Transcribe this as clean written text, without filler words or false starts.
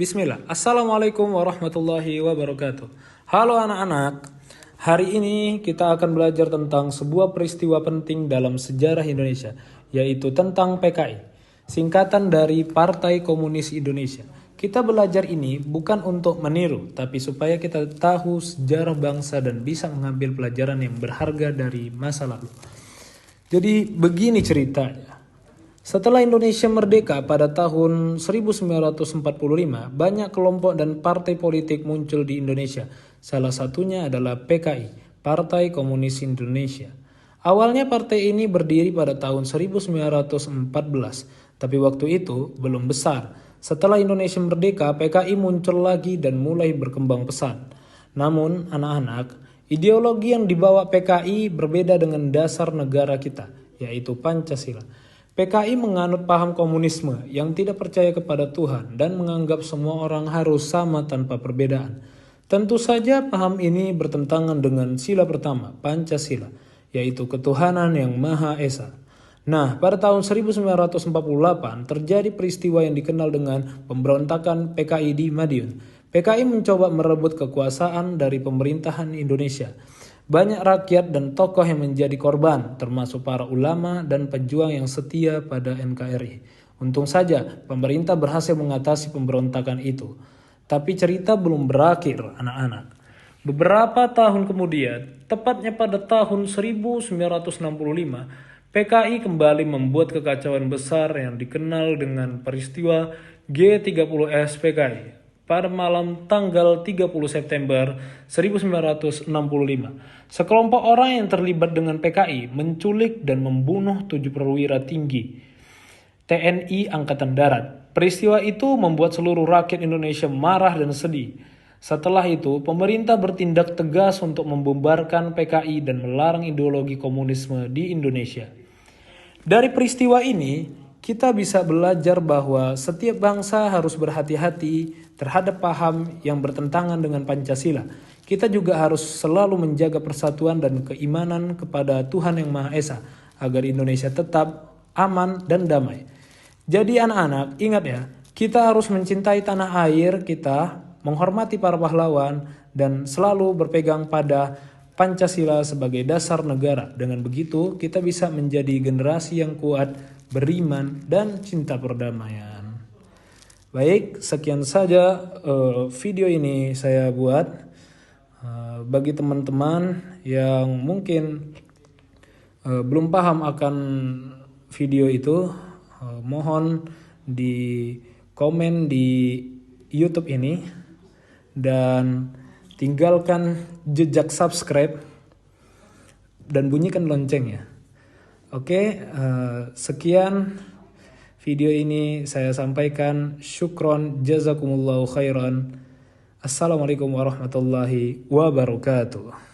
Bismillah. Assalamualaikum warahmatullahi wabarakatuh. Halo anak-anak. Hari ini kita akan belajar tentang sebuah peristiwa penting dalam sejarah Indonesia, yaitu tentang PKI, singkatan dari Partai Komunis Indonesia. Kita belajar ini bukan untuk meniru, tapi supaya kita tahu sejarah bangsa dan bisa mengambil pelajaran yang berharga dari masa lalu. Jadi begini ceritanya. Setelah Indonesia merdeka pada tahun 1945, banyak kelompok dan partai politik muncul di Indonesia. Salah satunya adalah PKI, Partai Komunis Indonesia. Awalnya partai ini berdiri pada tahun 1914, tapi waktu itu belum besar. Setelah Indonesia merdeka, PKI muncul lagi dan mulai berkembang pesat. Namun, anak-anak, ideologi yang dibawa PKI berbeda dengan dasar negara kita, yaitu Pancasila. PKI menganut paham komunisme yang tidak percaya kepada Tuhan dan menganggap semua orang harus sama tanpa perbedaan. Tentu saja paham ini bertentangan dengan sila pertama, Pancasila, yaitu ketuhanan yang Maha Esa. Nah, pada tahun 1948 terjadi peristiwa yang dikenal dengan pemberontakan PKI di Madiun. PKI mencoba merebut kekuasaan dari pemerintahan Indonesia. Banyak rakyat dan tokoh yang menjadi korban, termasuk para ulama dan pejuang yang setia pada NKRI. Untung saja pemerintah berhasil mengatasi pemberontakan itu. Tapi cerita belum berakhir, anak-anak. Beberapa tahun kemudian, tepatnya pada tahun 1965, PKI kembali membuat kekacauan besar yang dikenal dengan peristiwa G30S PKI. Pada malam tanggal 30 September 1965, sekelompok orang yang terlibat dengan PKI menculik dan membunuh 7 perwira tinggi TNI Angkatan Darat. Peristiwa itu membuat seluruh rakyat Indonesia marah dan sedih. Setelah itu, pemerintah bertindak tegas untuk membubarkan PKI dan melarang ideologi komunisme di Indonesia. Dari peristiwa ini, kita bisa belajar bahwa setiap bangsa harus berhati-hati terhadap paham yang bertentangan dengan Pancasila. Kita juga harus selalu menjaga persatuan dan keimanan kepada Tuhan yang Maha Esa agar Indonesia tetap aman dan damai. Jadi anak-anak, ingat ya, kita harus mencintai tanah air kita, menghormati para pahlawan, dan selalu berpegang pada Pancasila sebagai dasar negara. Dengan begitu, kita bisa menjadi generasi yang kuat, beriman, dan cinta perdamaian. Baik, sekian saja video ini saya buat. Bagi teman-teman yang mungkin belum paham akan video itu, mohon di komen di YouTube ini dan tinggalkan jejak subscribe dan bunyikan loncengnya. Oke, sekian video ini saya sampaikan. Syukron, jazakumullahu khairan. Assalamualaikum warahmatullahi wabarakatuh.